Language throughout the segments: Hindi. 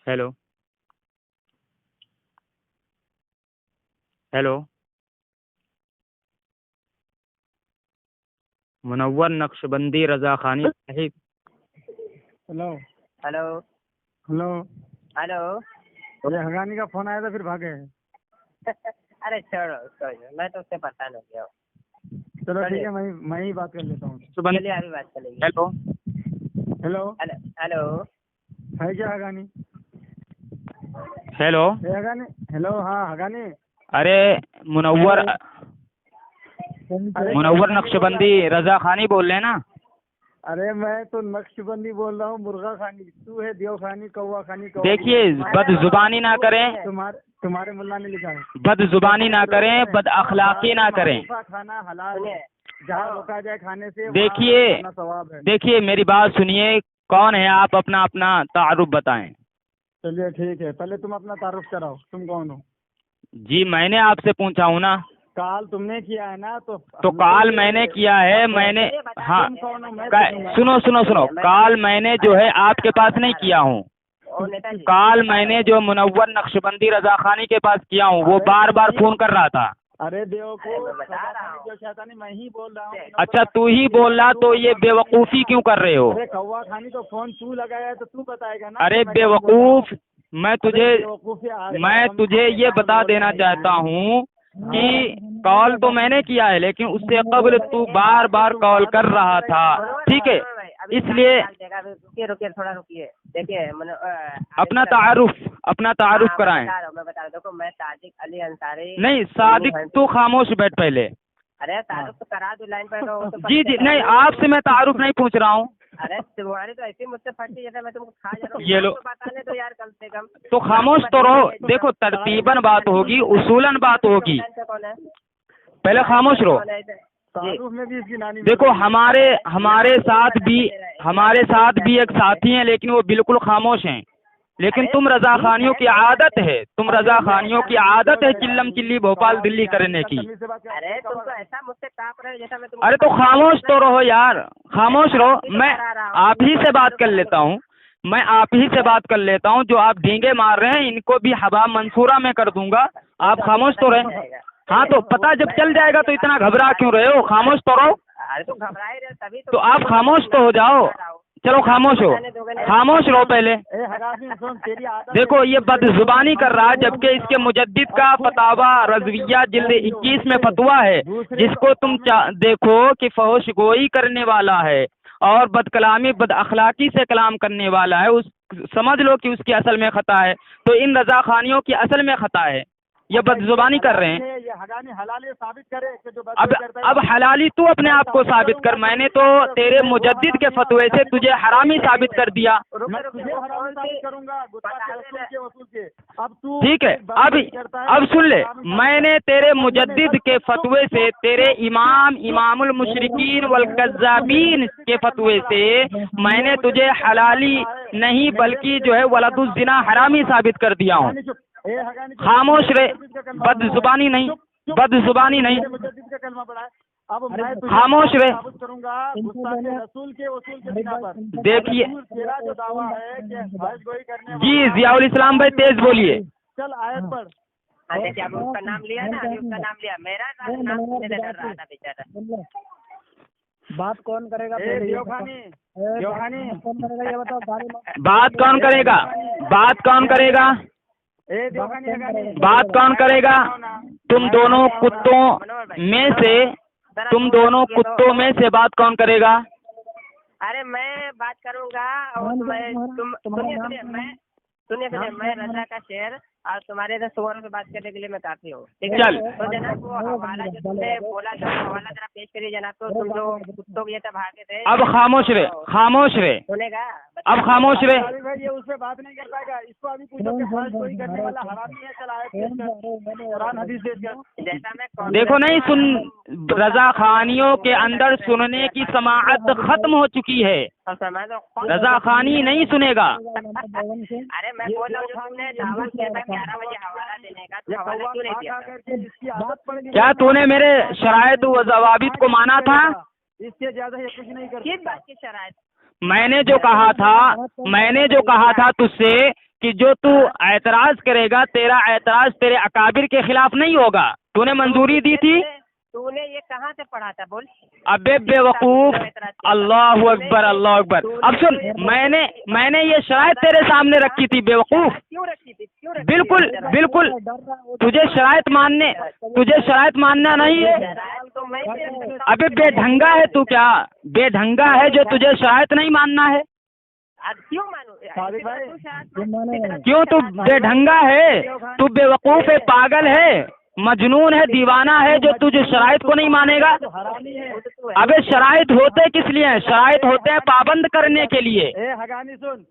हेलो। हेलो। मुनव्वर नक्शबंदी रजा खानी Sahib. Hello hello hello. Hello. अरे हगानी का फोन आया था फिर भागे। अरे छोड़ो छोड़ो, मैं तो उससे परेशान हो गया हूँ। चलो ठीक है, मैं ही बात कर लेता हूँ। चलिए अभी बात चलेगी। हेलो। Hello hello hello. है क्या हगानी? हेलो। है हगानी? हेलो, हाँ हगानी। अरे मुनव्वर अरे मुनव्वर नक्शबंदी रजा खानी बोल रहे हैं ना? अरे मैं तो नक्शबंदी बोल रहा हूँ, मुर्गा खानी। तू है देव खानी, कौवा खानी। देखिए, बदजुबानी ना करें, तुम्हारे मुल्ला ने लिखा है। बदजुबानी ना करें, बद अखलाकी ना करें। खाना हलाल है, जहाँ रोका जाए खाने से देखिए वहाँ सवाब है। देखिए मेरी बात सुनिए। कौन है आप? अपना अपना तारुफ बताएं। चलिए ठीक है, पहले तुम अपना तारुफ कराओ, तुम कौन हो? जी मैंने आपसे पूछा हूँ ना। कॉल तुमने किया है ना? तो कॉल मैंने किया है। मैंने हाँ, तुम कौन हो? मैं सुनो सुनो सुनो, कॉल मैंने जो है आपके पास नहीं किया हूँ। कॉल मैंने जो मुनव्वर नक्शबंदी रजा खानी के पास किया हूँ, वो बार बार फोन कर रहा था। अरे बेवकूफ, जो शैतानी मैं ही बोल रहा हूँ। अच्छा, तू ही बोल रहा, तो ये बेवकूफ़ी क्यों कर रहे हो? अरे कौवा खानी तो फोन तू लगाया है तो तू बताएगा ना। अरे बेवकूफ, मैं मैं तुझे ये बता देना चाहता हूँ कि कॉल तो मैंने किया है, लेकिन उससे कबल तू बार बार कॉल कर रहा था। ठीक है, इसलिए रुकिए रुकिए थोड़ा रुकिए। देखिए अपना तारुफ कराएं। मैं बता रहा हूँ। देखो मैं सादिक अली अंसारी। नहीं सादिक, तू खामोश बैठ पहले। अरे तारुफ तो करा दो लाइन पर तो जी जी, नहीं आपसे मैं तारुफ नहीं पूछ रहा हूँ। अरे तुम्हारी तो ऐसी मुझसे फटती जैसे मैं तुमको खा जा रहा हूँ। ये लो, तो बताने दो यार कम से कम। तो खामोश तो रहो। देखो, तरतीबन बात होगी, उसूलन बात होगी। कौन है? पहले खामोश रहो। तारुफ में भी इसकी नानी। देखो, हमारे साथ भी एक साथी हैं, लेकिन वो बिल्कुल खामोश हैं। लेकिन तुम रजा खानियों की आदत है चिल्लम चिल्ली भोपाल दिल्ली करने की। अरे तुम तो ऐसा मुझसे कांप रहे हो जैसा मैं तुमको। अरे तो खामोश तो रहो यार, खामोश रहो। मैं आप ही से बात कर लेता हूँ। जो आप डींगे मार रहे हैं, इनको भी हवा मंसूरा में कर दूंगा। आप खामोश तो रहे। हाँ, तो पता जब चल जाएगा तो इतना घबरा क्यों रहे हो? खामोश तो रहो। अरे तो घबरा ही रहे तभी तो आप खामोश तो हो जाओ। चलो खामोश रहो पहले। देखो, ये बदजुबानी कर रहा है, जबकि इसके मुजद्दिद का फतावा रज़विया जिल्द 21 में फतवा है, जिसको तुम देखो कि फहश गोई करने वाला है और बदकलामी बद अखलाकी से कलाम करने वाला है। समझ लो कि उसकी असल में खता है। तो इन रजा खानियों की असल में खता है, ये बदजुबानी कर रहे हैं। ये हगानी हलाली साबित करे कि जो अब हलाली तू अपने आप को साबित कर। मैंने तो तेरे मुजद्दिद के फतवे से तुझे हरामी साबित कर दिया। मैं तुझे हरामी साबित करूंगा, वसूल के। अब तू ठीक है, अब सुन ले। मैंने तेरे मुजद्दिद के फतवे से, तेरे इमामुल मुशरिकीन वल कज़्ज़ाबीन के फतवे से मैंने तुझे हलाली नहीं बल्कि जो है वलदुज़्ज़िना हरामी साबित कर दिया हूँ। खामोश रहे, बदजुबानी नहीं। खामोश रहे। देखिए जी, जियाउल इस्लाम भाई तेज बोलिए। चल आयत पढ़। अच्छा, अब उसका नाम लिया ना, अभी उसका नाम लिया। मेरा नाम लेने डर रहा था बेचारा। बात कौन करेगा? योखानी ये बताओ। बात कौन करेगा? तुम दोनों कुत्तों में से बात कौन करेगा? अरे मैं बात करूंगा और सुनिए मैं रजा का शेर और तुम्हारे इधर सुअरों से बात करने के लिए मैं काफी हूँ। ठीक है, चल। तो जनाब वो हवाला जो तुमने बोला था, हवाला जरा पेश करिए जनाब। तो तुम जो कुत्तों के भागे थे। अब खामोश रहे। सुनेगा? अब खामोश रहे। भाई ये उससे बात नहीं कर पाएगा। इसको अभी पूछो कि हज कोई करने वाला हरामी है। चल आयत पेश कर, कुरान हदीस पेश कर। जैसा मैं देखो, नहीं सुन, रजा खानियों के अंदर सुनने की समाअत खत्म हो चुकी है। रजा खानी नहीं सुनेगा। अरे मैं बोल रहा हूँ जो तुमने दावा किया था 11 बजे हवाला देने का, तो हवाला क्यों नहीं दिया? क्या तूने मेरे शराइत व ज़वाबित को माना था? इससे ज्यादा ये कुछ नहीं कर। किस बात की शराइत? मैंने जो कहा था तुझसे कि जो तू ऐतराज करेगा, तेरा ऐतराज तेरे अकाबिर के खिलाफ नहीं होगा। तूने मंजूरी दी थी। तूने ये कहाँ से पढ़ा था बोल? अबे बेवकूफ, अल्लाह अकबर अल्लाह अकबर। अब सुन, मैंने ये शराइत तेरे सामने रखी थी बेवकूफ। क्यों रखी थी? बिल्कुल बिल्कुल, तुझे शराइत मानना नहीं है। तो मैं अबे बेढंगा है तू, क्या बेढंगा है जो तुझे शराइत नहीं मानना है? क्यों मानू? क्यों? तू बेढंगा है, तू बेवकूफ है, पागल है, मजनून है, दीवाना है जो तुझे शराइत को नहीं मानेगा। अबे शराइत होते किस लिए हैं? शराइत होते हैं पाबंद करने के लिए। हगानी सुन,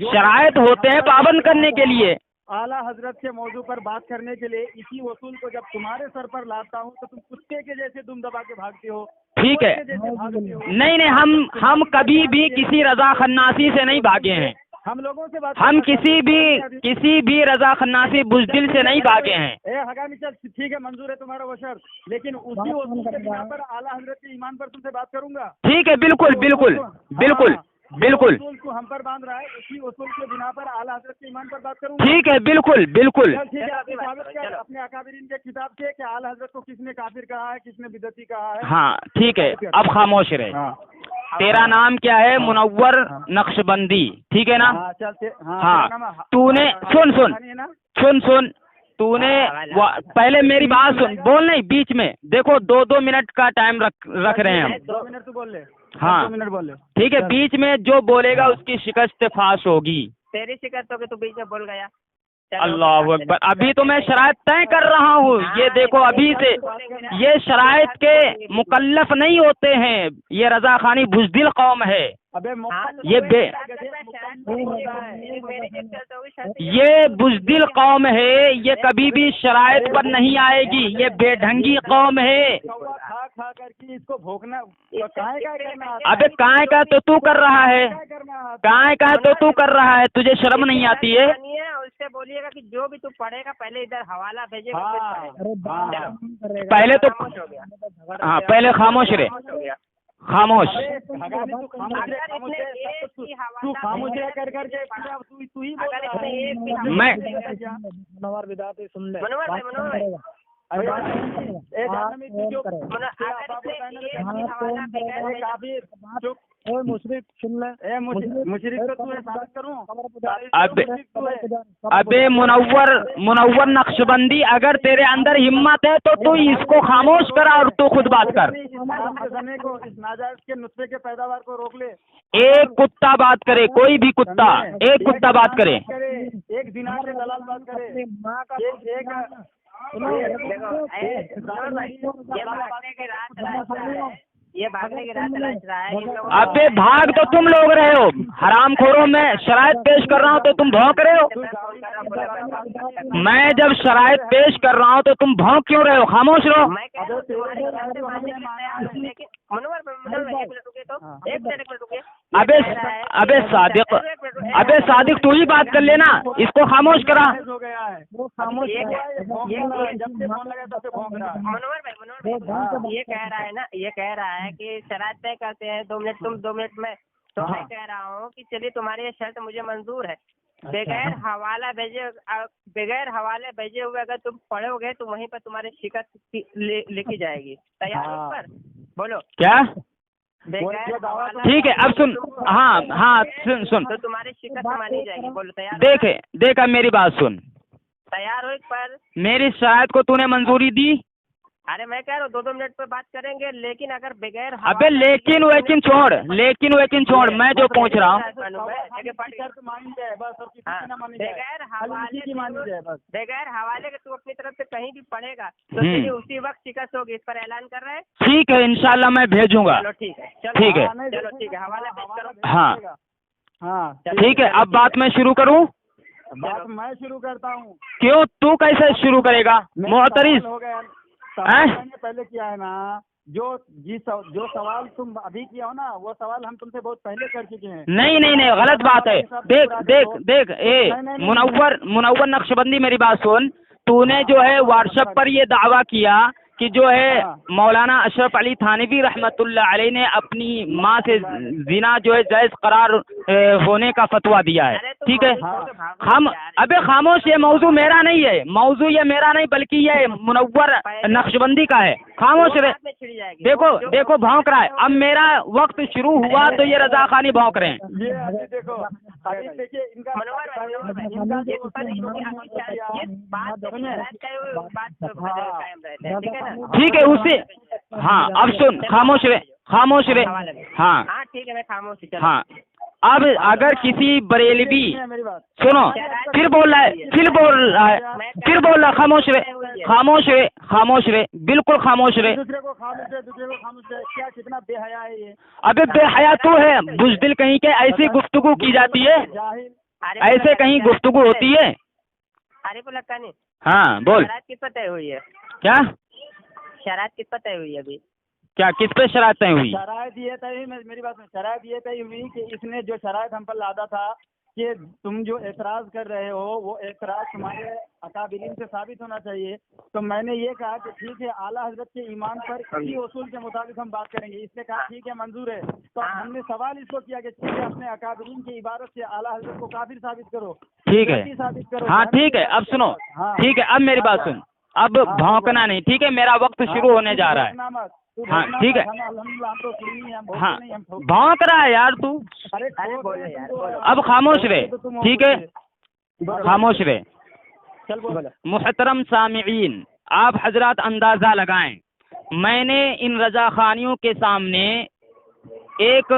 शराइत होते हैं पाबंद करने के लिए। आला हजरत के मौजू पर बात करने के लिए इसी वसूल को जब तुम्हारे सर पर लाता हूँ तो तुम कुत्ते के जैसे दुम दबा के भागते हो। ठीक है, नहीं, हम कभी भी किसी रजा खन्नासी से नहीं भागे हैं। हम लोगों से बात, हम किसी भी रजा खन्नासी बुज़दिल से नहीं भागे हैं। हगानी चल ठीक है, मंजूर है तुम्हारा वो शर्त, लेकिन उसी वसूल के बिना पर आला हजरत के ईमान पर तुमसे बात करूंगा। ठीक है, बिल्कुल बिल्कुल बिल्कुल बिल्कुल। वसूल को हम पर बांध रहा है, उसी वसूल के बिना पर आला हजरत के ईमान पर बात करूंगा। ठीक है, बिल्कुल बिल्कुल। ठीक है, आप साबित कर अपने अकाबिरीन के किताब से कि आला हजरत को किसने काफिर कहा है, किसने बिदअती कहा है। हाँ ठीक है, अब खामोश रहे। तेरा नाम क्या है? मुनव्वर नक्शबंदी, ठीक है ना? हाँ, तूने सुन, तूने पहले मेरी बात सुन, बोल नहीं बीच में। देखो 2-2 मिनट का टाइम रख रहे हैं हम। 2 मिनट तू बोल ले। हाँ 2 मिनट बोल ले। ठीक है, बीच में जो बोलेगा उसकी शिकस्त फाश होगी। तेरी शिकायत होगी, तू बीच में बोल गया। अल्लाह अकबर। अभी तो मैं शराइत तय कर रहा हूँ। ये देखो, अभी से ये शराइत के मुकल्लफ नहीं होते हैं। ये रजा खानी बुज़दिल कौम है। अबे ये बुज़दिल कौम है, ये कभी भी शराइत पर नहीं आएगी। ये बेढंगी कौम है। खा करके इसको भोंकना करना। अबे काय का तो तू कर रहा है, काय का तो तू कर रहा है, तुझे शर्म नहीं आती है? उससे बोलिएगा कि जो भी तू पढ़ेगा पहले इधर हवाला भेजेगा। पहले तो हाँ, पहले खामोश रहे, खामोश। तू खामोश रह कर करके तू ही मैं सुन ले। मुशरिक सुन ले, मुशरिक तो तू साबित करूं। अबे मुनव्वर नक्शबंदी, अगर तेरे अंदर हिम्मत है तो तू इसको खामोश करा और तू खुद बात कर। इस नाजायज के नुस्खे के पैदावार को रोक ले। एक कुत्ता बात करे, कोई भी कुत्ता, एक कुत्ता बात करे, एक दिनार से दलाल बात करे, ये भागने की रात तलाश रहा है। अबे भाग तो तुम लोग रहे हो, हरामखोरों में शराइत पेश कर रहा हूँ तो तुम भौंक रहे हो। मैं जब शराइत पेश कर रहा हूँ तो तुम भौंक क्यों रहे हो? खामोश रहो। अबे सादिक तू ही बात कर लेना, इसको खामोश करा। ये कह रहा है कि शराइत तय करते हैं 2 मिनट तुम 2 मिनट में। तो मैं कह रहा हूँ कि चलिए तुम्हारी ये शर्त मुझे मंजूर है। बगैर हवाले भेजे हुए अगर तुम पढ़ोगे तो वहीं पर तुम्हारी शिकस्त लिखी जाएगी। तैयार हो पर? बोलो क्या? ठीक है, अब सुन। हाँ सुन। तो तुम्हारी शिकस्त मानी जाएगी। बोलो तैयार? देखा मेरी बात सुन। तैयार हो पर? मेरी शराइत को तूने मंजूरी दी? अरे मैं कह रहा हूँ 2-2 मिनट पे बात करेंगे, लेकिन अगर बगैर अबे लेकिन वेकिन छोड़, मैं जो पूछ रहा हूँ बगैर हवाले के तू अपनी तरफ से कहीं भी पढ़ेगा तो तेरी उसी वक्त शिकस्त होगी। इस पर ऐलान कर रहे हैं। ठीक है, इंशाल्लाह मैं भेजूंगा। चलो ठीक है, चलो ठीक है, हवाला पेश करो। हाँ ठीक है, अब बात मैं शुरू करूँ? बात मैं शुरू करता हूँ। क्यों? तू कैसे शुरू करेगा? मोहतरिस हो गया मैंने पहले किया है ना, जो सवाल तुम अभी किया हो ना, वो सवाल हम तुमसे बहुत पहले कर चुके हैं। नहीं, गलत बात है। देख मुनव्वर नक्शबंदी, मेरी बात सुन। तूने जो है व्हाट्सएप पर ये दावा किया कि जो है हाँ। मौलाना अशरफ अली थानवी रहमतुल्लाह अलैह ने अपनी माँ से जिना जो है जायज़ करार होने का फतवा दिया है। अरे तुम ठीक है, मौजूद तो भागो हम यार। अबे खामोश, ये मौजू मेरा नहीं है, मौजू ये मेरा नहीं बल्कि ये मुनव्वर नक्शबंदी का है। खामोश वो रहे। बाद में छिड़ जाएगी। देखो वो जो- देखो भौंक रहा है। अब मेरा वक्त शुरू हुआ तो ये रजा खानी भौंक रहे हैं। ये अभी देखो, अभी देखिए इनका मनोहर भाई, इनका ये जो पर क्योंकि अभी क्या है, ये बात तो शरारत का है, वो बात तो कायम रहता है, ठीक है ना? ठीक है उससे, हाँ अब सुन, खामोश रहे, खामोश रहे। हाँ हाँ ठीक है, मैं खामोश ही, चलो। हाँ, अब अगर किसी बरेलवी, मेरी बात सुनो, फिर बोल रहा है, फिर बोल रहा है, फिर बोल रहा है, खामोश रहे, खामोश रहे, खामोश रहे, बिल्कुल खामोश रहे। दूसरे को खामोश है, क्या कितना बेहया है ये। अबे बेहया तू है, बुज़दिल कहीं के, ऐसी गुफ्तगू की जाती है, जाहिल। ऐसे कहीं गुफ्तगू होती है? आरिफ उल हक्कानी, हाँ बोल। शरारत किस पर तय हुई है? क्या शरारत किस पर तय हुई है अभी? क्या किस पे शरारत तय हुई? शरायत ये तय, मेरी बात में शरायत ये तय हुई कि इसने जो शरायत हम पर लादा था कि तुम जो एतराज कर रहे हो वो एतराज तुम्हारे अकाबिरीन से साबित होना चाहिए। तो मैंने ये कहा कि ठीक है, आला हजरत के ईमान पर इसी उसूल के मुताबिक हम बात करेंगे। इसने कहा ठीक है, मंजूर है। तो हमने सवाल इसको किया कि ठीक है, अपने अकाबिरीन की इबारत से आला हजरत को काफिर साबित करो, ठीक है, गलती साबित करो। हाँ ठीक है, अब सुनो, हाँ। ठीक है, अब मेरी बात सुन, अब भौंकना नहीं, ठीक है, मेरा वक्त शुरू होने जा रहा है। हाँ ठीक है, हाँ भौंक रहा है यार तू, अरे बोलो यार, बोलो। अब खामोश रहे, ठीक है, खामोश रहे। चल बोल। मुहतरम सामिईन, आप हजरात अंदाज़ा लगाएं, मैंने इन रजा खानियों के सामने एक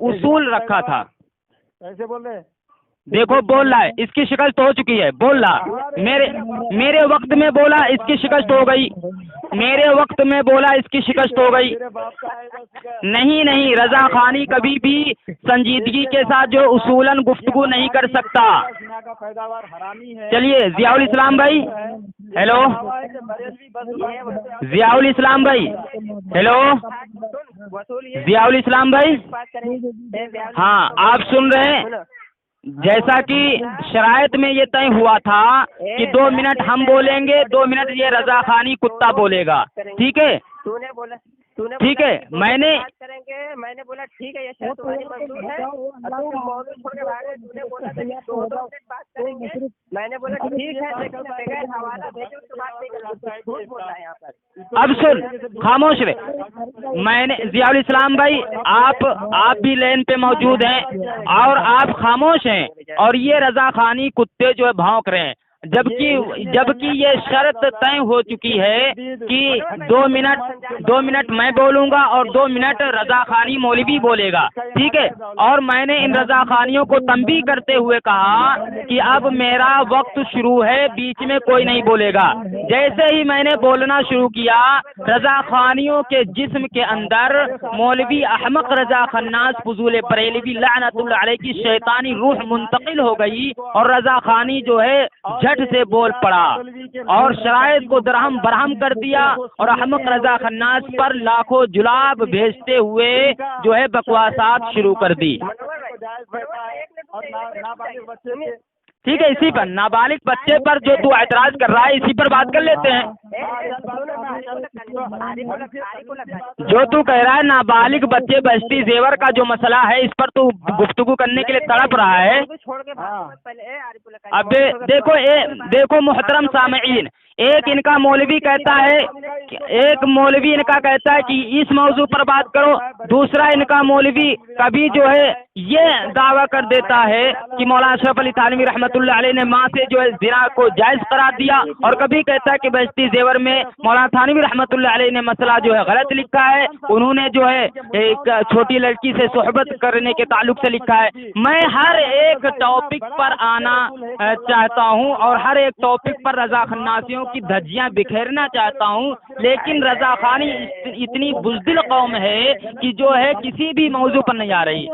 उसूल रखा था। ऐसे बोल रहे। देखो बोल रहा है, इसकी शिकस्त हो चुकी है, बोल रहा, मेरे वक्त में बोला, इसकी शिकस्त हो गई, मेरे वक्त में बोला, इसकी शिकस्त हो गई। नहीं नहीं, रजा खानी कभी भी संजीदगी के साथ जो उसूलन गुफ्तगू नहीं कर सकता। पैदावार हरामी है। चलिए जियाउल इस्लाम भाई, हेलो, जियाउल इस्लाम भाई, हेलो, जियाउल इस्लाम भाई, हाँ आप सुन रहे हैं? जैसा कि शरायत में ये तय हुआ था कि 2 मिनट हम बोलेंगे, 2 मिनट ये रजा खानी कुत्ता बोलेगा, ठीक है? तूने बोला ठीक है, मैंने बात करेंगे, मैंने बोला ठीक है, ये शर्त तुम्हारी मंजूर है, और तुम मौजूद छोड़ के भागे। तूने बोला था कि 2 मिनट बात करेंगे, मैंने बोला ठीक है, लेकिन बगैर हवाला भेजे उसके बात नहीं करना। झूठ बोल रहा है यहाँ पर। अब सुन, खामोश रहे। मैंने जियाउल इस्लाम भाई, आप भी लेन पे मौजूद हैं और आप खामोश हैं, और ये रजा खानी कुत्ते जो है भौंक रहे हैं, जबकि ये शर्त तय हो चुकी है कि 2 मिनट मैं बोलूंगा और 2 मिनट रजा खानी मौलवी बोलेगा, ठीक है? और मैंने इन रजा खानियों को तंबीह करते हुए कहा कि अब मेरा वक्त शुरू है, बीच में कोई नहीं बोलेगा। जैसे ही मैंने बोलना शुरू किया, रजा खानियों के जिस्म के अंदर मौलवी अहमक रजा खन्नास फजूल बरेलवी लानतुल्लाह अलैह की शैतानी रूह मुंतकिल हो गई, और रजा खानी जो है झट से बोल पड़ा और शरायत को दरहम बरहम कर दिया, और अहमक रजा खन्नास पर लाखों जुलाब भेजते हुए जो है बकवासात शुरू कर दी। ठीक है, इसी पर नाबालिग बच्चे पर जो तू एतराज कर रहा है, इसी पर बात कर लेते हैं। जो तू कह रहा है नाबालिग बच्चे बस्ती जेवर का जो मसला है, इस पर तू गुफ्तगू करने के लिए तड़प रहा है। अब देखो मुहतरम सामईन, एक इनका मौलवी कहता है कि इस मौजू पर बात करो, दूसरा इनका मौलवी कभी जो है ये दावा कर देता है कि मौलाना अशरफ अली थानवी रहमतुल्लाह अलैह ने माँ से जो है जिना को जायज करार दिया, और कभी कहता है कि बहश्ती जेवर में मौलाना थानवी रहमतुल्लाह अलैह ने मसला जो है गलत लिखा है, उन्होंने जो है एक छोटी लड़की से सोहबत करने के ताल्लुक से लिखा है। मैं हर एक टॉपिक पर आना चाहता हूँ और हर एक टॉपिक पर रजा खन्नासियों की धज्जियां बिखेरना चाहता हूँ, लेकिन रजा खानी इतनी बुज़दिल कौम है कि जो है किसी भी मौजू पर नहीं आ रही।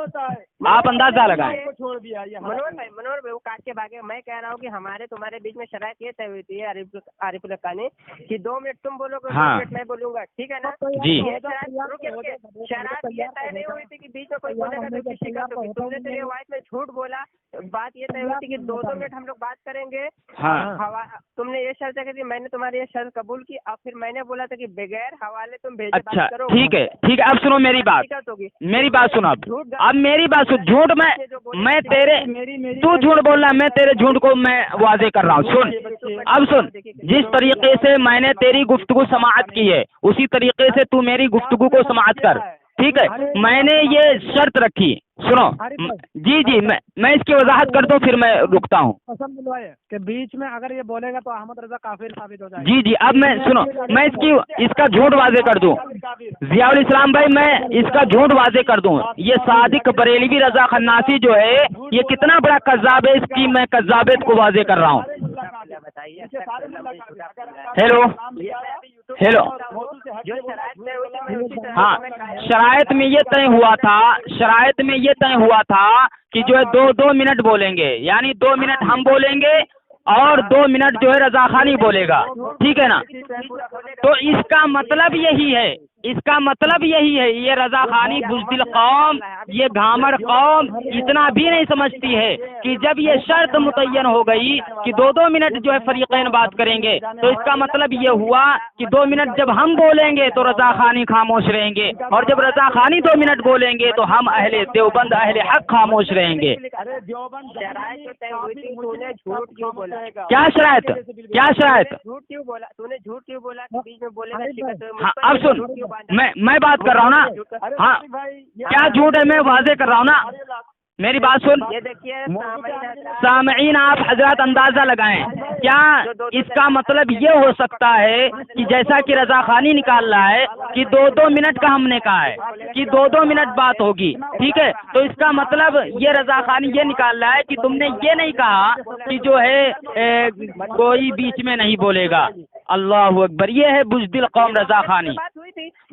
आप अंदाजा लगाएं। मनोहर भाई वो काट के भागे। मैं कह रहा हूँ कि हमारे तुम्हारे बीच में शरायत ये तय हुई थी आरिफ उल हक्कानी कि 2 मिनट तुम बोलोगे, 2 मिनट मैं बोलूंगा, ठीक है ना? जी। शरारत ये तय नहीं हुई थी कि बीच में कोई बोलेगा तो उसकी शिकस्त होगी। तुमने तो ये वाइट में झूठ बोला। बात ये तय हुई थी कि 2 मिनट हम लोग बात करेंगे। हाँ। तुमने ये शर्त करी, मैंने तुम्हारी ये शर्त कबूल की, और फिर मैंने बोला था कि बगैर हवाले तुम भेजे अच्छा बात करो। ठीक है ठीक है, अब सुनो मेरी बात, दिक्कत होगी। मेरी बात सुनो अब मेरी बात सुन। झूठ मैं तेरे तू झूठ बोल रहा है, मैं तेरे झूठ को मैं वाजे कर रहा हूँ। सुन अब सुन, जिस तरीके से मैंने तेरी गुफ्तगू समाअत की है उसी तरीके से तू मेरी गुफ्तगू को समाअत कर, ठीक है। मैंने ये शर्त रखी, सुनो जी जी, मैं इसकी वजाहत कर दूं फिर मैं रुकता हूँ। कसम दिलवाए कि बीच में अगर ये बोलेगा तो अहमद रजा काफिर साबित हो जाएगा। जी जी, अब मैं सुनो, मैं इसका झूठ वाजे कर दूं, जियाउल इस्लाम भाई, मैं इसका झूठ वाजे कर दूं। ये सादिक बरेलवी रजा खन्नासी जो है ये कितना बड़ा कज़्ज़ाब है, इसकी मैं कज़्ज़ाबियत को वाजे कर रहा हूँ। हेलो हेलो, हाँ, शरायत में ये तय हुआ था कि जो है 2-2 मिनट बोलेंगे, यानी 2 मिनट हम बोलेंगे और 2 मिनट जो है रजा खानी बोलेगा, ठीक है ना। तो इसका मतलब यही है, ये रजा खानी बुज़दिल कौम, ये घामड़ कौम इतना भी नहीं समझती है कि जब ये शर्त मुतय्यन हो गई कि 2-2 मिनट जो है फरीक़ैन बात करेंगे, तो इसका मतलब ये हुआ कि 2 मिनट जब हम बोलेंगे तो रजा खानी खामोश रहेंगे, और जब रजा खानी 2 मिनट बोलेंगे तो हम अहले देवबंद अहले हक खामोश रहेंगे। क्या शरायत झूठ क्यों बोला तूने? झूठ क्यों बोला कि बीच में बोलेगा? हाँ, अब सुन, मैं बात कर रहा हूँ ना, हाँ, क्या झूठ है मैं वाजे कर रहा हूँ ना, मेरी बात सुन। ये देखिए सामईन, आप हजरत अंदाजा लगाएं, क्या इसका मतलब ये हो सकता है कि जैसा कि रजा खानी निकाल रहा है कि 2-2 मिनट का हमने कहा है कि 2-2 मिनट बात होगी, ठीक है, तो इसका मतलब ये रजा खानी ये निकाल रहा है कि तुमने ये नहीं कहा कि जो है कोई बीच में नहीं बोलेगा। अल्लाह अकबर, ये है बुज़दिल कौम रजा खानी।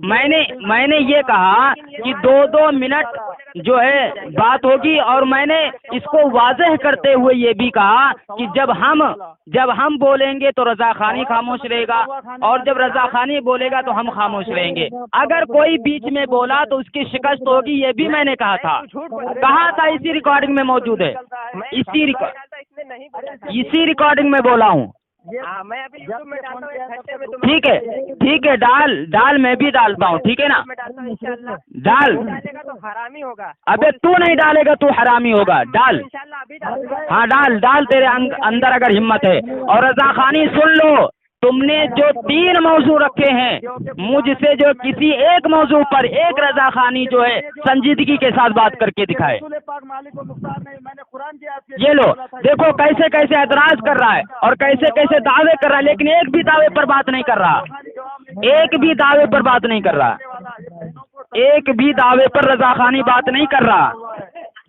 मैंने ये कहा कि 2-2 मिनट जो है बात होगी, और मैंने इसको वाज़ेह करते हुए ये भी कहा कि जब हम बोलेंगे तो रजा खानी खामोश रहेगा, और जब रजा खानी बोलेगा तो हम खामोश रहेंगे। अगर कोई बीच में बोला तो उसकी शिकस्त होगी, ये भी मैंने कहा था, इसी रिकॉर्डिंग में मौजूद है, इसी रिकॉर्डिंग में बोला हूँ। मैं अभी यूट्यूब में डालता हूँ, ठीक है, डाल मैं भी डालता हूँ, ठीक है ना, डाल। डालेगा तो हरामी होगा। अबे तू नहीं डालेगा, तू हरामी होगा, डाल। इंशाल्लाह अभी डाल। हाँ डाल, तेरे अंदर अगर हिम्मत है। और रजा खानी सुन लो, तुमने जो 3 मौजू रखे हैं मुझसे, जो किसी एक मौजू पर एक रजा खानी जो है संजीदगी के साथ बात करके दिखाए। ये लो, देखो कैसे कैसे एतराज कर रहा है और कैसे कैसे दावे कर रहा है, लेकिन एक भी दावे पर बात नहीं कर रहा, एक भी दावे पर बात नहीं कर रहा, एक भी दावे पर रजा खानी बात नहीं कर रहा।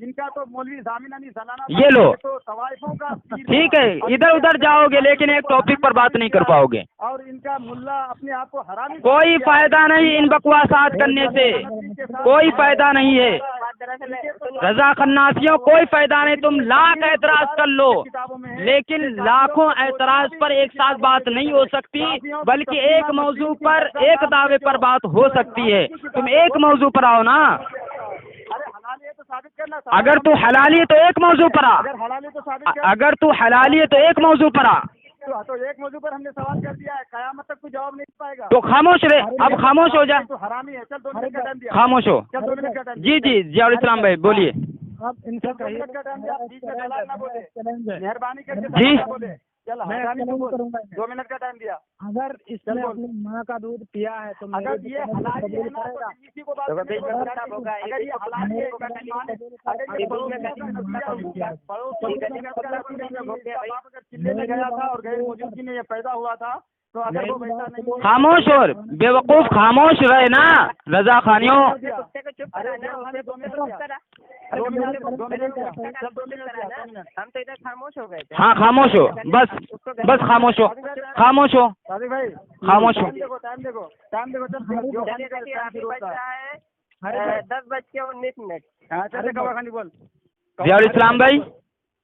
इनका तो मौलवी जामिनानी सलाना ये लो, तो तवाइफों का ठीक है, इधर उधर जाओगे लेकिन एक टॉपिक पर बात नहीं कर पाओगे। और इनका मुल्ला अपने आप को हरामी, कोई फायदा नहीं इन बकवासात करने से, कोई फायदा नहीं है रजा खन्नासियों, कोई फायदा नहीं। तुम लाख एतराज कर लो, लेकिन लाखों एतराज पर एक साथ बात नहीं हो सकती, बल्कि एक मौजू पर एक दावे पर बात हो सकती है। तुम एक मौजू पर आओ ना, अगर तू हलाली है तो एक मौजू पर आ, अगर तू हलाली है तो एक मौजू पर आ। तो एक मौजू पर हमने सवाल कर दिया है, कयामत तक कोई जवाब नहीं पाएगा। तो खामोश रहे, अब खामोश हो जा, तो हरामी है। चल 2 मिनट का टाइम दिया, खामोश हो। चल 2 मिनट का टाइम। जी जियाउल इस्लाम भाई बोलिए। अब इनसे कहिए, मेहरबानी करके जी बोले। चल हरामी तो बोल, 2 मिनट का टाइम दिया। अगर इसने अपनी माँ का दूध पिया है तो अगर ये हलाली है ना तो किसी को बात नहीं करना होगा। अगर ये हलाली है, चिल्ले में गया था और गैर मौजूदगी में ये पैदा हुआ था, तो अगर वो वैसा नहीं, खामोश और बेवकूफ खामोश रहे ना रजा खानियों। हम तो इधर खामोश हो गए थे। हाँ खामोश हो, बस खामोश हो, खामोश हो, सादिक भाई खामोश हो। टाइम देखो चल, 10:19। बोल। जियाउल इस्लाम भाई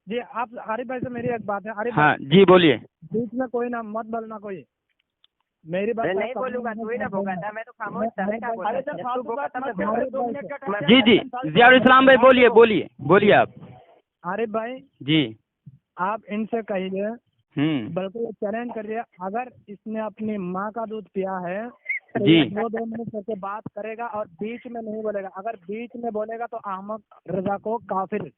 जी, आप आरिफ भाई से मेरी एक बात है। आरिफ हाँ जी बोलिए। बीच में कोई ना मत बोलना, कोई मेरी बात नहीं बोलूंगा, तू ही ना भोगा था, मैं तो खामोश था। जी जियाउल इस्लाम भाई बोलिए आप। आरिफ भाई जी आप इनसे कहिए बिल्कुल चैलेंज कर दिया, अगर इसने अपनी माँ का दूध पिया है तो जी। वो 2 मिनट करके बात करेगा और बीच में नहीं बोलेगा। अगर बीच में बोलेगा तो अहमद रजा को काफिर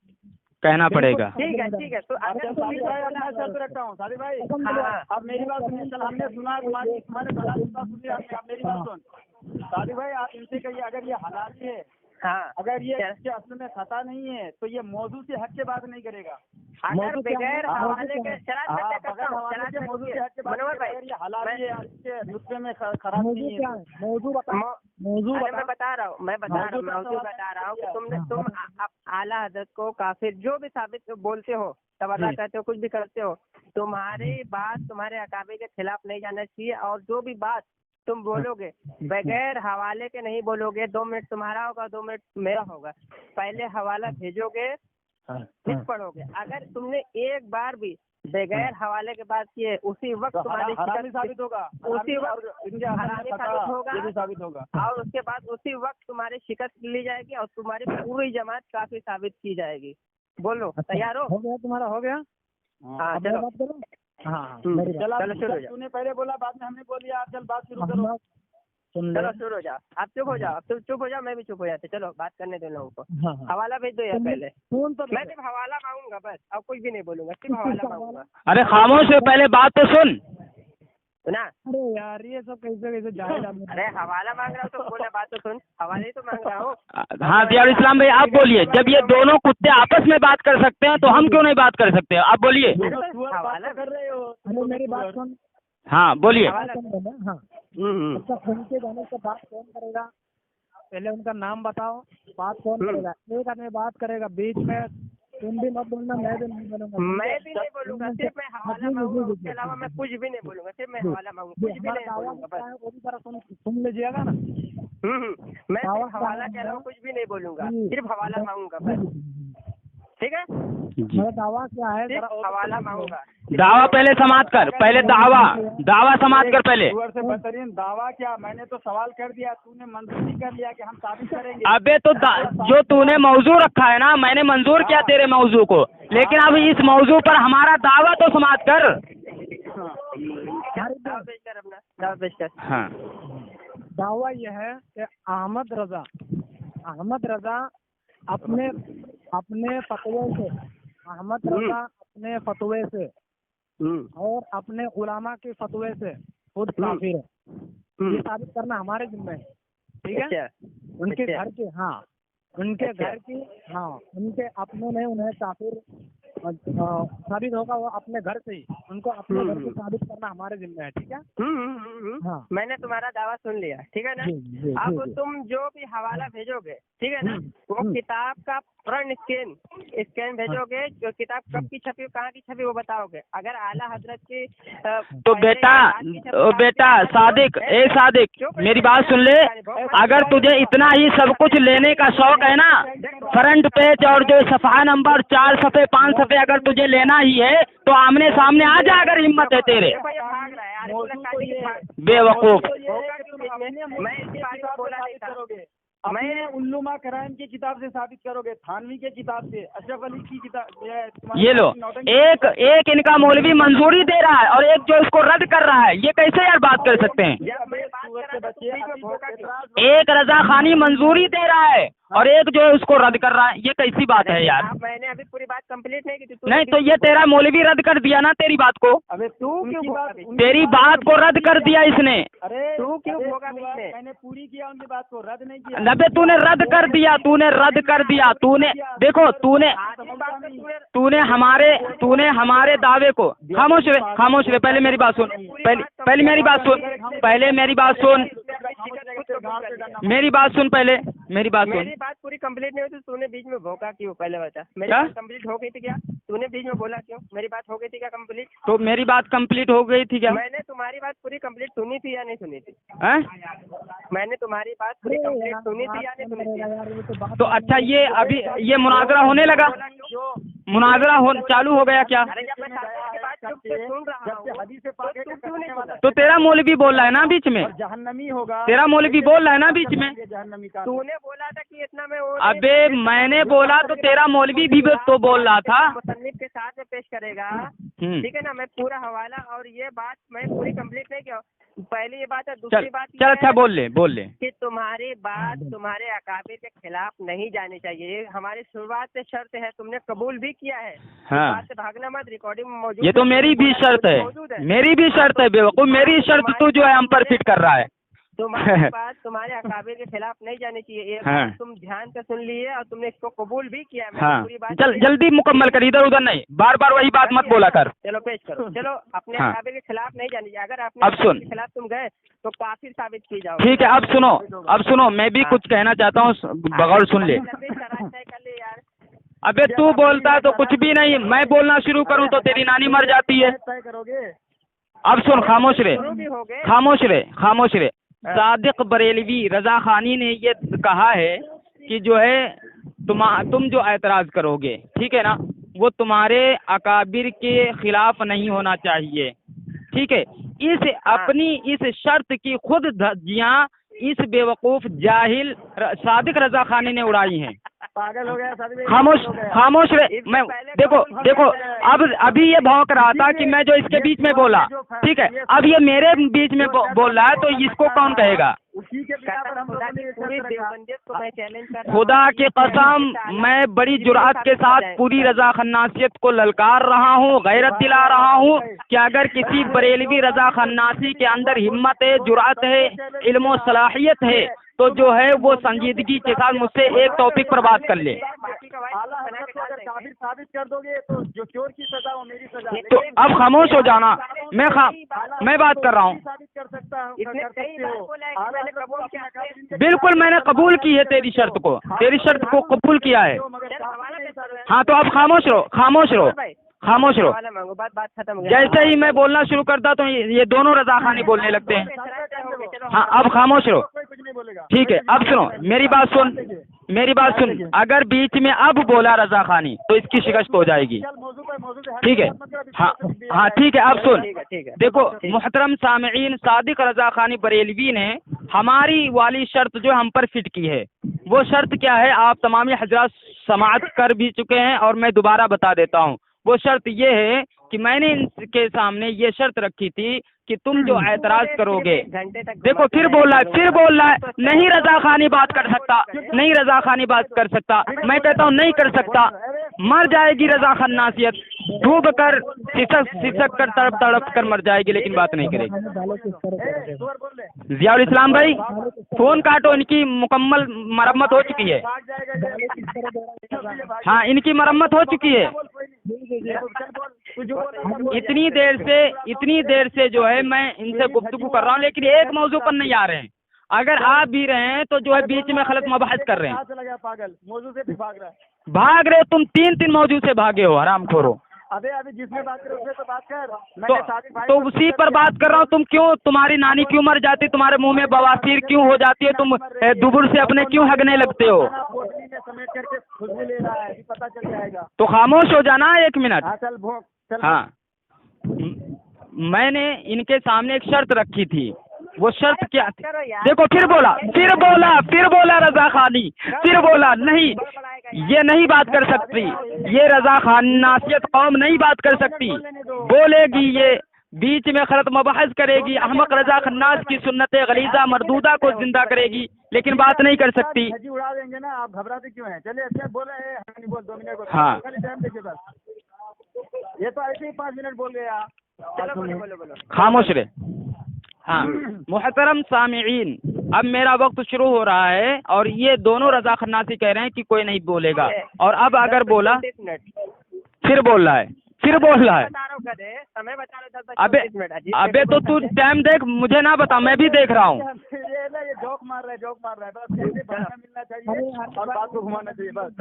कहना पड़ेगा। ठीक है तो अगर तुम सादिक भाई अपना शर्त रखता हूँ। सादिक भाई हाँ। अब मेरी बात सुनिए। चल हमने सुना तुम्हारी बात सुनिए। आप मेरी बात सुन। सादिक भाई आप इनसे कहिए अगर ये हलाली है, हाँ, अगर ये इसके असल में खता नहीं है तो ये मौजू से हट के बात नहीं करेगा। अगर बगैर हवाले के बगैर हवाले के मौजू से हट के बात मनोहर भाई, अगर ये हलाली है, इसके नुस्खे में खराब मौजू नहीं क्या है। है? मौजू बता, मौजू अरे बता। मैं बता रहा हूँ मौजूद बता रहा हूँ कि तुम आला हजरत को काफिर जो भी साबित बोलते हो, तबर्रा करते हो, कुछ भी करते हो, तुम्हारी बात तुम्हारे अकाबे के खिलाफ नहीं जाना चाहिए। और जो भी बात तुम बोलोगे बगैर हवाले के नहीं बोलोगे। 2 मिनट तुम्हारा होगा, 2 मिनट मेरा होगा। पहले हवाला भेजोगे, फिर पढ़ोगे। अगर तुमने एक बार भी बगैर हवाले के बात किए, उसी वक्त तुम्हारी हरामी साबित होगा, उसी वक्त इनके हरामी साबित होगा, ये भी साबित होगा। और उसके बाद उसी वक्त तुम्हारी शिकस्त ली जाएगी और तुम्हारी पूरी जमात काफी साबित की जाएगी। बोलो, तैयार हो? हो गया तुम्हारा, हो गया। हाँ अब मैं चलो। बात करूं? हाँ चल चलो शुरू हो जाओ। तूने पहले बोला, बाद में हमने बोल दिया। चल बात शुरू करो। सुन ले। चलो शुरू हो जाओ। आप चुप हो जाओ, तुम चुप हो जाओ, मैं भी चुप हो जाते। चलो बात करने दो लोगों को। हाँ, हाँ। हवाला भेज दो यार पहले। सुन तो मैं सिर्फ हवाला मांगूंगा बस, अब कुछ भी नहीं बोलूंगा, सिर्फ हवाला मांगूंगा। अरे खामोश है, पहले बात तो सुन। सुना? अरे यार ये सब कैसे कैसे जाहिल आदमी। अरे हवाला मांग रहा हूँ तो बोला, बात तो सुन। हवाले ही तो मांग रहा हूँ। हाँ दियार इस्लाम भाई आप बोलिए। जब ये दोनों कुत्ते आपस में बात कर सकते हैं तो हम क्यों नहीं बात कर सकते? आप बोलिए। हवाला कर रहे हो। अरे मेरी बात सुन। हाँ बोलिए। हवाला। हाँ, अच्छा फोन के जाने से बात कौन करेगा? पहले उनका नाम बताओ, बात कौन करेगा? एक आदमी बात करेगा, बीच में तुम भी मत बोलना, मैं भी नहीं बोलूंगा। मैं भी नहीं बोलूंगा, सिर्फ मैं हवाला मांगूंगा, उसके अलावा मैं कुछ भी नहीं बोलूंगा, सिर्फ मैं हवाला मांगूंगा, कुछ भी नहीं बोलूंगा बस। वो भी जरा सुन लीजिएगा ना। मैं सिर्फ हवाला के अलावा कुछ भी नहीं बोलूंगा, सिर्फ हवाला मांगूंगा बस। ठीक है? मेरा दावा क्या है? सिर्फ हवाला मांगूंगा। दावा पहले समाप्त कर, पहले दावा समाप्त कर पहले। सुअर से बेहतरीन दावा क्या? मैंने तो सवाल कर दिया, तूने मंजूर नहीं कर लिया कि हम साबित करेंगे। अबे तो जो तूने मौजू रखा है ना, मैंने मंजूर किया तेरे मौजू को, लेकिन अब इस मौजू पर हमारा दावा तो समाप्त कर। दावा पेश कर अपना, दावा पेश कर। हाँ दावा यह है कि अहमद रजा अपने फतवे से, अहमद रजा अपने फतवे से और अपने उलामा के फतवे से खुद काफिर है। ये साबित करना हमारे जिम्मे है। ठीक है? उनके घर के, हाँ उनके घर की, हाँ उनके अपनों ने उन्हें काफिर साबित होगा, वो अपने घर से ही उनको अपने घर से साबित करना हमारे जिम्मे है। ठीक है? हाँ। मैंने तुम्हारा दावा सुन लिया, ठीक है ना? जी, अब तुम जो भी हवाला भेजोगे, ठीक है ना, वो किताब का फ्रंट स्कैन भेजोगे। जो किताब कब की छपी, कहाँ की छपी, वो बताओगे। अगर आला हजरत की तो बेटा सादिक, सादिक मेरी बात सुन ले। अगर तुझे इतना ही सब कुछ लेने का शौक है ना, फ्रंट पेज और जो सफ़ा नंबर 4 सफ़े 5 सफ़े अगर तुझे लेना ही है तो आमने सामने आ जा, अगर हिम्मत है तेरे। बेवकूफ। मैं इसके बारे में बोला नहीं था। मैं उल्लुमा कराइम की किताब से साबित करोगे, थानवी के किताब से, अशरफ अली की किताब। ये लो, एक इनका मौलवी मंजूरी दे रहा है और एक जो इसको रद्द कर रहा है। ये कैसे यार बात कर सकते हैं? एक रजा खानी मंजूरी दे रहा है और एक जो है उसको रद्द कर रहा है। ये कैसी बात है यार? मैंने अभी पूरी बात कंप्लीट नहीं की थी। नहीं तो ये तेरा मौलवी रद्द कर दिया ना तेरी बात को। अबे तू क्यों तेरी बात को रद्द कर दिया इसने। अरे तू क्यों भोगा? मैंने पूरी किया उनकी बात को, रद्द नहीं किया। अबे तूने रद्द कर दिया, तूने देखो तूने हमारे दावे को। खामोश रहे, पहले मेरी बात सुन, पहले मेरी बात सुन, मेरी बात सुन। मेरी बात पूरी कंप्लीट नहीं हुई तो तूने बीच में भोंका क्यों? पहले बता। मेरी बात कंप्लीट हो गई थी क्या? तूने बीच में बोला क्यों? मेरी बात हो गई थी क्या कंप्लीट? तो मेरी बात कंप्लीट हो गई थी क्या? मैंने तुम्हारी बात पूरी कंप्लीट सुनी थी या नहीं सुनी थी? मैंने तुम्हारी बात पूरी अरे कंप्लीट यार, सुनी थी या नहीं सुनी थी? यार, ये तो बात तो अच्छा ये अभी ये मुनाजरा होने लगा, चालू हो गया क्या? अरे जब मैं साबित की बात चुप से सुन रहा हूँ, हदीस से पाक तू क्यों नहीं बोला? तो तेरा मौलवी बोल रहा है ना बीच में, जहन्नमी होगा। तेरा मौलवी बोल रहा है ना बीच में। जहन्नमी का तूने बोला था कि इतना में वो अबे मैंने बोला तो तेरा मौलवी भी तो बोल रहा था। मुसन्निफ के साथ में पेश करेगा, ठीक है ना, मैं पूरा हवाला और ये बात मैं पूरी कंप्लीट नहीं किया। पहली ये बात है, दूसरी बात चल अच्छा बोल ले कि तुम्हारी बात तुम्हारे अकाबिर के खिलाफ नहीं जानी चाहिए। ये हमारी शुरुआत से शर्त है, तुमने कबूल भी किया है। हाँ। बात से भागना मत, रिकॉर्डिंग में मौजूद। ये तो मेरी भी शर्त है, मेरी भी शर्त है बेवकूफ, मेरी शर्त तू जो है हम पर फिट कर रहा है। तुम्हारी बात तुम्हारे अकाबिर के खिलाफ नहीं जानी चाहिए। एक हाँ। बात तुम ध्यान से सुन लिए और तुमने इसको कबूल भी किया। हाँ, पूरी बात जल्दी मुकम्मल कर, इधर उधर नहीं, बार बार वही बात मत बोला कर। चलो पेश करो। चलो अपने हाँ। अकाबिर के खिलाफ नहीं जानी चाहिए। अगर अपने अब सुन। के खिलाफ तुम गए तो काफिर साबित की जाओ। ठीक है, अब सुनो मैं भी कुछ कहना चाहता हूँ, बगौर सुन ले। कर ले यार। अबे तू बोलता तो कुछ भी नहीं, मैं बोलना शुरू करूँ तो तेरी नानी मर जाती है। तय करोगे। अब सुन, खामोश रे, शुरू भी हो गए। खामोश रे। सादिक बरेलवी रजा खानी ने ये कहा है कि जो है तुम जो एतराज़ करोगे, ठीक है ना, वो तुम्हारे अकाबिर के खिलाफ नहीं होना चाहिए। ठीक है, अपनी इस शर्त की खुद धज्जियां इस बेवकूफ़ जाहिल सादिक रजा खानी ने उड़ाई हैं। पागल हो गया। खामोश रे। मैं देखो अब अभी ये भौंक रहा था कि मैं जो इसके बीच में बोला, ठीक है, अब ये मेरे बीच में बोल रहा है, तो इसको कौन कहेगा? उसी के बिना पर हम खुदा की कसम, मैं बड़ी जुरात के साथ पूरी रजा खन्नासियत को ललकार रहा हूँ, गैरत दिला रहा हूँ कि अगर किसी बरेलवी रजा खन्नासी के अंदर हिम्मत है, जुरात है, इल्म सलाहियत है, तो जो है वो संजीदगी के साथ मुझसे एक टॉपिक पर बात कर ले। साबित कर दोगे तो जो चोर की सजा वो मेरी सजा। तो अब खामोश हो जाना, मैं बात कर रहा हूँ। साबित कर सकता हूँ। बिल्कुल मैंने कबूल की है तेरी शर्त को कबूल किया है। हाँ तो अब खामोश रहो। बात खत्म। जैसे ही मैं बोलना शुरू करता तो ये दोनों रजा खानी बोलने लगते हैं। हाँ अब खामोश रहो। ठीक है, अब सुनो मेरी बात सुन। अगर बीच में अब बोला रजा खानी तो इसकी शिकस्त हो जाएगी। ठीक है, हाँ ठीक है, अब सुन। देखो मुहतरम सामईन, सादिक रजा खानी बरेलवी ने हमारी वाली शर्त जो हम पर फिट की है, वो शर्त क्या है आप तमामी हजरात समाअत कर भी चुके हैं और मैं दोबारा बता देता हूँ। वो शर्त ये है कि मैंने इनके सामने ये शर्त रखी थी कि तुम जो एतराज़ करोगे, देखो फिर बोल रहा है नहीं रजा खानी बात कर सकता, मैं कहता हूँ नहीं कर सकता, मर जाएगी रजा खन्नासियत, डूब कर सिसक कर तड़प कर मर जाएगी, लेकिन बात नहीं करेगी। जियाउल इस्लाम भाई फोन काटो, इनकी मुकम्मल मरम्मत हो चुकी है। हाँ इनकी मरम्मत हो चुकी है। इतनी देर से जो है मैं इनसे गुफ्तगू कर रहा हूँ, लेकिन एक मौजू पर नहीं आ रहे हैं। अगर आप भी रहे हैं तो जो है बीच में गलत मबहस कर रहे हैं। पागल मौजू से भी भाग रहे हो तुम, तीन मौजू से भागे हो, हरामखोरो। अभी जिसमें बात कर उसमें तो बात कर। तो उसी पर बात कर रहा हूँ। तुम क्यों, तुम्हारी नानी क्यों मर जाती, तुम्हारे मुंह में बवासीर क्यों हो जाती है, तुम दुबुर से अपने क्यों हगने लगते हो? पता चल जाएगा। तो खामोश हो जाना 1 मिनट। हाँ मैंने इनके सामने एक शर्त रखी थी, वो शर्त क्या थी? देखो फिर बोला रजा खानी, फिर बोला नहीं, ये नहीं बात कर सकती, ये रजा खान्नासियत कौम नहीं बात कर सकती, बोलेगी ये बीच में खलत मबहस करेगी, अहमक रजा खन्नास की सुन्नत गलीजा मरदूदा को जिंदा करेगी, लेकिन बात नहीं कर सकती। उड़ा देंगे ना, आप घबराते क्यों हैं? चलिए अच्छा बोल 2 मिनट। हाँ ये तो ऐसे ही 5 मिनट बोल गया। बोलो। खामोश रहे। हाँ मुहतरम सामिईन, अब मेरा वक्त शुरू हो रहा है और ये दोनों रजा खन्नासी कह रहे हैं कि कोई नहीं बोलेगा, और अब अगर बोला फिर बोल रहा है। अबे तो तू टाइम देख, मुझे ना बता, मैं भी देख रहा हूँ। ये जोक मार रहा है बस मिलना चाहिए और बात को घुमाना चाहिए बस।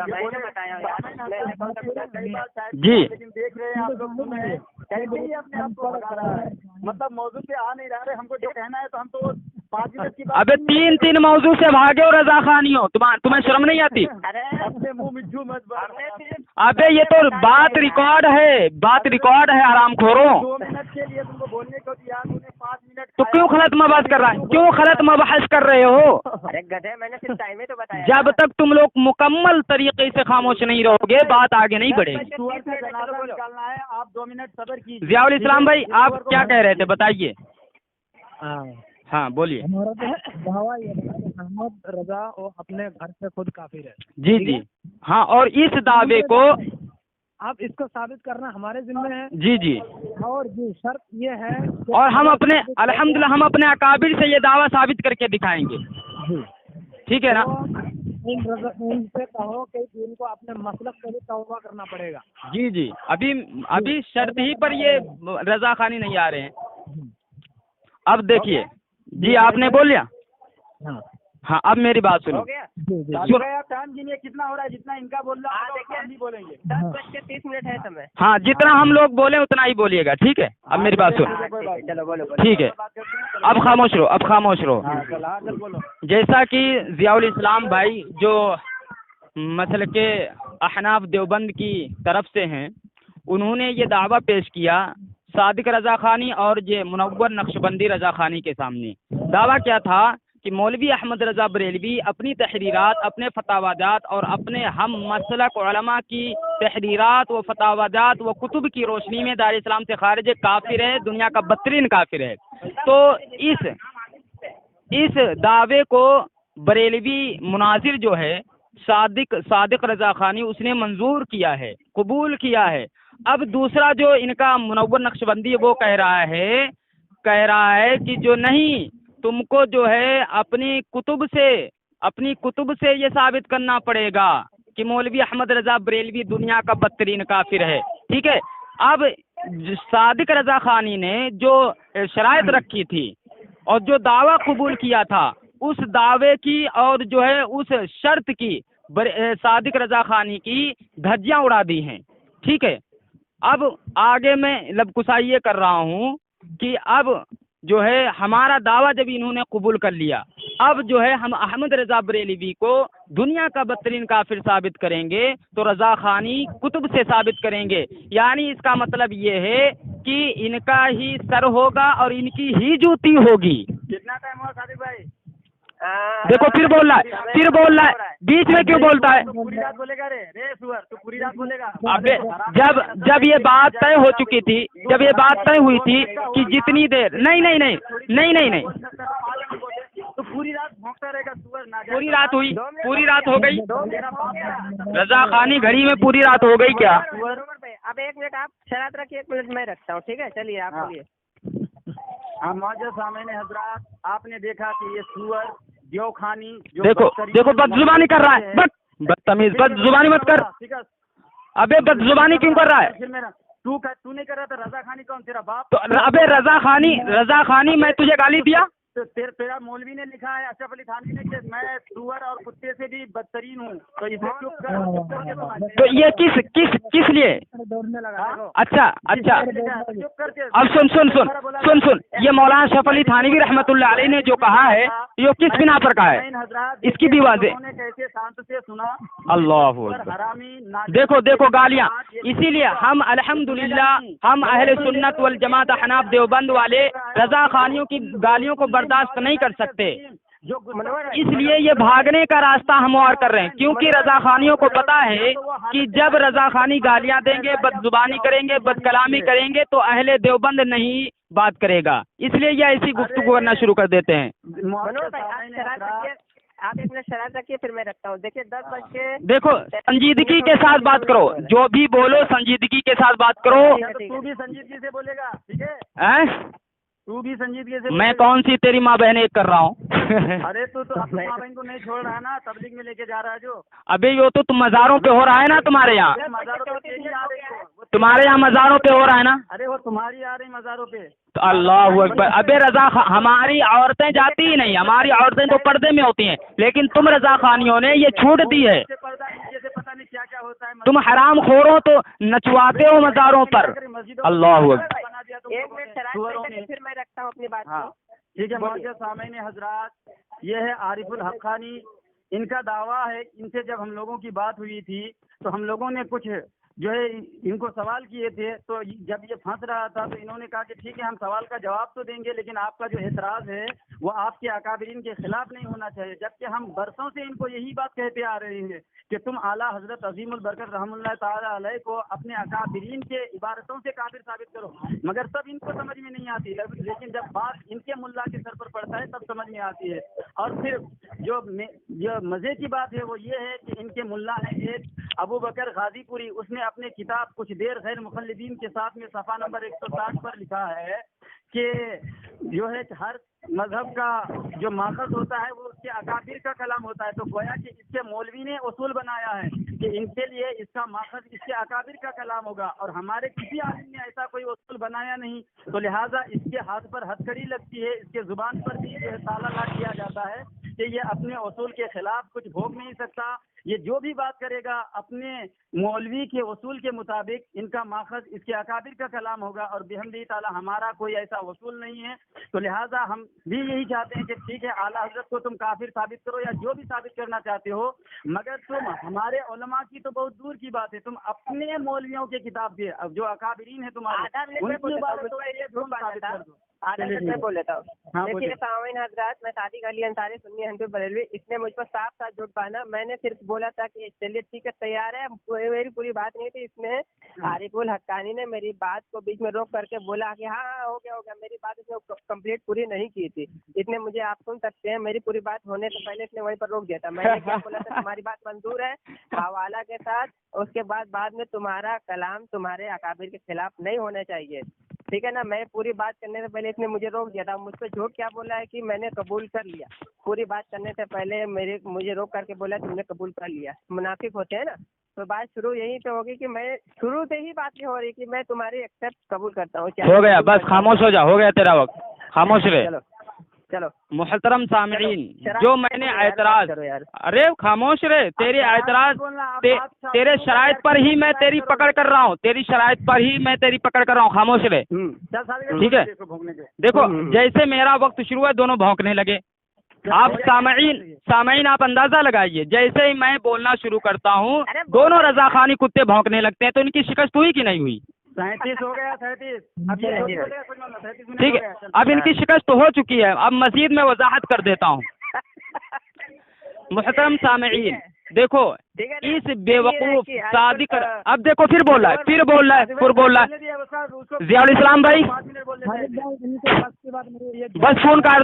जी लेकिन देख रहे हैं आप लोग, सुन रहे हैं, कैसे ही अपने आप को भगा रहा है, मतलब मौजूद पे आ नहीं रहा है। हमको जो कहना है तो हम तो 5 मिनट की बात। अबे 3 मौजू से भागे हो रजा खानी हो, तुम्हें शर्म नहीं आती? अपने मुंह मिठू मत। अबे ये तो बात रिकॉर्ड है, हरामखोरों। 2 मिनट के लिए तुमको बोलने को दिया, 5 मिनट तो क्यों गलत मबाहस कर रहा है, क्यों गलत मबाहस कर रहे हो? अरे गधे, मैंने सिर्फ टाइम ही तो बताया। जब तक तुम लोग मुकम्मल तरीके से खामोश नहीं रहोगे बात आगे नहीं बढ़ेगी। सुअर से जनाजा निकालना है, आप 2 मिनट सब्र कीजिए। जियाउल इस्लाम भाई आप क्या कह रहे थे बताइए। हाँ बोलिए। हमारा तो दावा ये है कि अहमद रजा वो अपने घर से खुद काफिर है। जी जी हाँ, और इस दावे को आप इसको साबित करना हमारे जिम्मे है। जी जी, और जी शर्त ये है कि और हम अपने अल्हम्दुलिल्लाह हम अपने अकाबिर से ये दावा साबित करके दिखाएंगे, ठीक है ना। इनसे कहो कि इनको अपने मसलक से भी तौबा करना पड़ेगा। जी जी, अभी शर्त ही पर ये रजा खानी नहीं आ रहे हैं। अब देखिए जी, आपने बोल लिया। हाँ अब मेरी बात सुनो। हो गया? आप टाइम गिनिए कितना हो रहा है, जितना इनका बोल रहा है हम भी बोलेंगे। 10:30 है समय। हाँ जितना हम लोग बोले उतना ही बोलिएगा, ठीक है। अब मेरी बात सुनो, चलो बोलो। ठीक है। अब खामोश रहो, अब खामोश रहो। बोलो। जैसा कि जियाउल इस्लाम भाई जो मसल के अहनाफ देवबंद की तरफ से हैं, उन्होंने ये दावा पेश किया सादिक रजा खानी और ये मुनव्वर नक्शबंदी रजा खानी के सामने। दावा क्या था कि मौलवी अहमद रजा बरेलवी अपनी तहरीरात, अपने फतावाजात और अपने हम मसलक उलमा की तहरीरात व फतावाजात व कुतुब की रोशनी में दार इस्लाम से खारिज काफिर है, दुनिया का बदतरीन काफिर है। तो इस दावे को बरेलवी मुनाजिर जो है सादिक रजा खानी उसने मंजूर किया है, कबूल किया है। अब दूसरा जो इनका मुनव्वर नक्शबंदी वो कह रहा है कि जो नहीं, तुमको जो है अपनी कुतुब से ये साबित करना पड़ेगा कि मौलवी अहमद रजा बरेलवी दुनिया का बदतरीन काफिर है, ठीक है। अब सादिक रजा खानी ने जो शराइत रखी थी और जो दावा कबूल किया था, उस दावे की और जो है उस शर्त की सादिक रजा खानी की धज्जियां उड़ा दी हैं, ठीक है। अब आगे मैं लबकुशाई ये कर रहा हूँ कि अब जो है हमारा दावा जब इन्होंने कबूल कर लिया, अब जो है हम अहमद रजा बरेलवी को दुनिया का बदतरीन काफिर साबित करेंगे, तो रजा खानी कुतुब से साबित करेंगे। यानी इसका मतलब ये है कि इनका ही सर होगा और इनकी ही जूती होगी। कितना टाइम हुआ सादिक भाई? देखो फिर बोल रहा है, बीच में क्यों बोलता है? पूरी रात बोलेगा रे सुअर, तो पूरी रात बोलेगा। अबे जब ये बात तय हो चुकी थी, जब ये बात तय हुई थी कि जितनी देर नहीं तो पूरी रात भौंकता रहेगा सुअर ना। पूरी रात हो गई। रजा खानी घड़ी में पूरी रात हो गई क्या? अब 1 मिनट आप शरारत रखिए, 1 मिनट मैं रखता हूँ, ठीक है। चलिए आप बोलिए। हाँ मौजूद सामने हजरात, आपने देखा कि ये सुअर देवखानी देखो बदजुबानी कर रहा है, बदतमीज, बदजुबानी मत कर। अबे बदजुबानी क्यों कर रहा है? तू नहीं कर रहा था? रजा खानी कौन तेरा बाप? तो अबे रजा खानी मैं तुझे गाली दिया? तो तेरा मौलवी ने लिखा है, अशरफ अली थानवी ने, कि मैं सुअर और कुत्ते से भी बदतरीन हूँ, तो इसे चुप कर। तो ये किस लिए? अच्छा चुप करके। अब सुन, ये मौलाना अशरफ अली थानवी रहमतुल्लाह अलैह ने जो कहा है, ये किस बिना पर कहा है? इसकी भी वाज़ेह कैसे शांत से सुना। अल्लाहु अकबर। देखो गालियाँ। इसीलिए हम अल्हम्दुलिल्लाह हम अहले सुन्नत वल जमात हनाफ देवबंद वाले रजा खानियों की गालियों को बर्दाश्त नहीं कर सकते, इसलिए ये भागने का रास्ता हमवार कर रहे हैं। क्योंकि रजा खानियों को पता है कि जब रजा खानी गालियाँ देंगे, बदजुबानी करेंगे, बदकलामी करेंगे, तो अहले देवबंद नहीं बात करेगा, इसलिए ये ऐसी गुफ्तगू करना शुरू कर देते हैं। आप 1 मिनट शरारत रखिए, फिर मैं रखता हूँ। देखिए 10 बज के। देखो संजीदगी के साथ बात करो, जो भी बोलो संजीदगी के साथ बात करो। तू भी संजीदगी से बोलेगा, ठीक है? तू भी संजीदगी से। मैं कौन सी तेरी माँ बहन एक कर रहा हूँ? अरे तू तो अपनी माँ बहन को नहीं छोड़ रहा है ना, तबलीग में लेके जा रहा है जो। अबे यो तो तुम मज़ारों पे हो रहा है ना तुम्हारे यहाँ? तुम्हारे यहाँ मज़ारों पे हो रहा है ना? अरे वो तुम्हारी आ रही मज़ारों पे। तो अल्लाह अकबर। अबे हमारी औरतें जाती ही नहीं, हमारी औरतें तो पर्दे में होती हैं, लेकिन तुम रजा खानियों ने ये छूट दी है। पता नहीं क्या क्या होता है। तुम हराम खोरों तो नचवाते हो मज़ारों पर। अल्लाह अकबर। 1 मिनट शरारत रखिए, फिर मैं रखता हूँ अपनी बात को। ठीक है मौजूद सामने हजरात, ये है आरिफुल हक्कानी, इनका दावा है, इनसे जब हम लोगों की बात हुई थी तो हम लोगों ने कुछ जो है इनको सवाल किए थे, तो जब ये फंस रहा था तो इन्होंने कहा कि ठीक है हम सवाल का जवाब तो देंगे, लेकिन आपका जो एतराज़ है वो आपके अकाबिरीन के खिलाफ नहीं होना चाहिए। जबकि हम बरसों से इनको यही बात कहते आ रहे हैं कि तुम आला हजरत अजीमुल बरकत रहमतुल्लाह ताला अलैह को अपने अकाबिरीन के इबारतों से काफिर साबित करो, मगर तब इनको समझ में नहीं आती, लेकिन जब बात इनके मुल्ला के सर पर पड़ता है तब समझ में आती है। और फिर जो मज़े की बात है वो ये है कि इनके मुल्ला है एक अबू बकर गाजीपुरी, उसने अपने किताब कुछ देर गैर मुखल्लिदीन के साथ में सफ़ा नंबर 160 पर लिखा है कि जो है हर मजहब का जो माखज़ होता है वो उसके अकाबिर का कलाम होता है। तो गोया कि इसके मौलवी ने उसूल बनाया है कि इनके लिए इसका माखज़ इसके अकाबिर का कलाम होगा, और हमारे किसी आदमी ने ऐसा कोई उसूल बनाया नहीं, तो लिहाजा इसके हाथ पर हथकड़ी लगती है, इसके जुबान पर भी जो है ताला लगा दिया जाता है कि ये अपने उसूल के खिलाफ कुछ भोग नहीं सकता। ये जो भी बात करेगा अपने मौलवी के उसूल के मुताबिक इनका माखज़ इसके अकाबिर का कलाम होगा, और बिहम्दी ताला हमारा कोई ऐसा उसूल नहीं है। तो लिहाजा हम भी यही चाहते हैं कि ठीक है आला हजरत को तुम काफिर साबित करो या जो भी साबित करना चाहते हो, मगर तुम हमारे उलमा की तो बहुत दूर की बात है, तुम अपने मौलवियों के किताब के अब जो अकाबिरीन है तुम्हारे उनकी बात तुम साबित कर दो। मैं बोल लेता हूँ। हाँ, देखिए सामीन हजरात, मैं सादिक अली अंसारी सुन्नी हनफी बरेलवी, इसने मुझ पर साफ साफ झूठ बांधा। मैंने सिर्फ बोला था कि चलिए ठीक है तैयार है, मेरी पूरी बात नहीं थी। इसमें आरिफुल हक्कानी ने मेरी बात को बीच में रोक करके बोला कि हाँ हो गया, मेरी बात इसने कंप्लीट पूरी नहीं की थी। इसने मुझे, आप सुन सकते हैं, मेरी पूरी बात होने से पहले इसने वहीं पर रोक दिया था। मैंने क्या बोला था, तुम्हारी बात मंजूर है हवाला के साथ, उसके बाद में तुम्हारा कलाम तुम्हारे अकाबिर के खिलाफ नहीं होना चाहिए, ठीक है ना। मैं पूरी बात करने से पहले इसने मुझे रोक दिया था। मुझ पर झूठ क्या बोला है कि मैंने कबूल कर लिया, पूरी बात करने से पहले मुझे रोक करके बोला तुमने कबूल कर लिया। मुनाफिक होते हैं ना, तो बात शुरू यही पे होगी कि मैं शुरू से ही बात ये हो रही कि मैं तुम्हारी एक्सेप्ट कबूल करता हूँ। हो गया, बस खामोश हो जा, हो गया तेरा वक्त, खामोश रहे। चलो मुहतरम सामईन, जो मैंने एतराज, अरे खामोश रहे, तेरे एतराज तेरे शराइत पर ही मैं तेरी पकड़ कर रहा हूँ, तेरी शराइत पर ही मैं तेरी पकड़ कर रहा हूँ, खामोश रहे, ठीक है। देखो जैसे मेरा वक्त शुरू है दोनों भौंकने लगे। आप सामईन आप अंदाजा लगाइए, जैसे ही मैं बोलना शुरू करता हूँ दोनों रजाखानी कुत्ते भौंकने लगते हैं। तो इनकी शिकस्त हुई कि नहीं हुई? 37 हो गया, 37। ठीक है, अब इनकी शिकस्त तो हो चुकी है। अब मजीद मैं वजाहत कर देता हूँ। मुहतरम सामईन, देखो इस बेवकूफ सादिक, अब देखो फिर बोल रहा है, ज़ियाउल इस्लाम भाई, बस फोन काट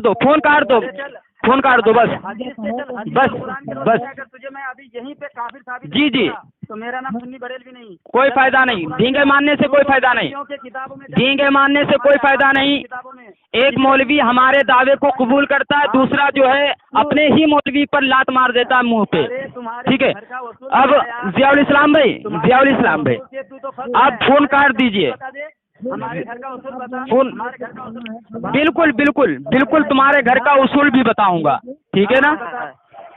दो बस। तुझे मैं अभी यहीं पे काफिर साबित जी तो मेरा नाम सुन्नी बरेलवी नहीं, कोई फायदा नहीं, डींगे मानने से कोई फायदा नहीं, डींगे मानने से कोई फायदा नहीं। एक मौलवी हमारे दावे को कबूल करता है, दूसरा जो है अपने ही मौलवी पर लात मार देता है मुंह पे, ठीक है। अब ज़ियाउल इस्लाम भाई आप फोन काट दीजिए, फोन बिल्कुल तुम्हारे घर का उसूल भी बताऊंगा, ठीक है ना,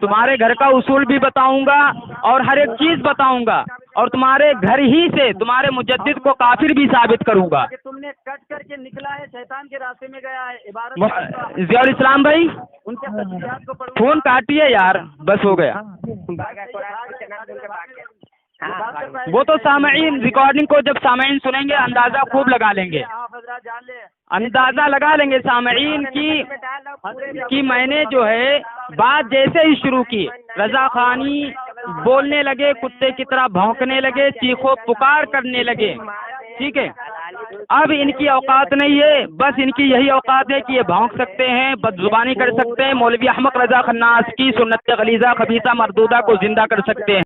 तुम्हारे घर का उसूल भी बताऊंगा और हर एक चीज बताऊंगा, और तुम्हारे घर ही से तुम्हारे मुजद्दिद को काफिर भी साबित करूंगा। तुमने कट करके निकला है, शैतान के रास्ते में गया है, इबारत। ज़ियाउल इस्लाम भाई फोन काटिए यार, बस हो गया। वो तो सामईन रिकॉर्डिंग को जब सामईन सुनेंगे अंदाजा खूब लगा लेंगे, अंदाजा लगा लेंगे सामईन की मैंने जो है बात जैसे ही शुरू की रजा खानी बोलने लगे, कुत्ते की तरह भौंकने लगे, चीखो पुकार करने लगे, ठीक है। अब इनकी औकात नहीं है, बस इनकी यही औकात है कि ये भौंक सकते हैं, बदजुबानी कर सकते हैं, मौलवी अहमद रजा खन्नास की सुन्नत गलीजा खबीसा मरदूदा को जिंदा कर सकते हैं।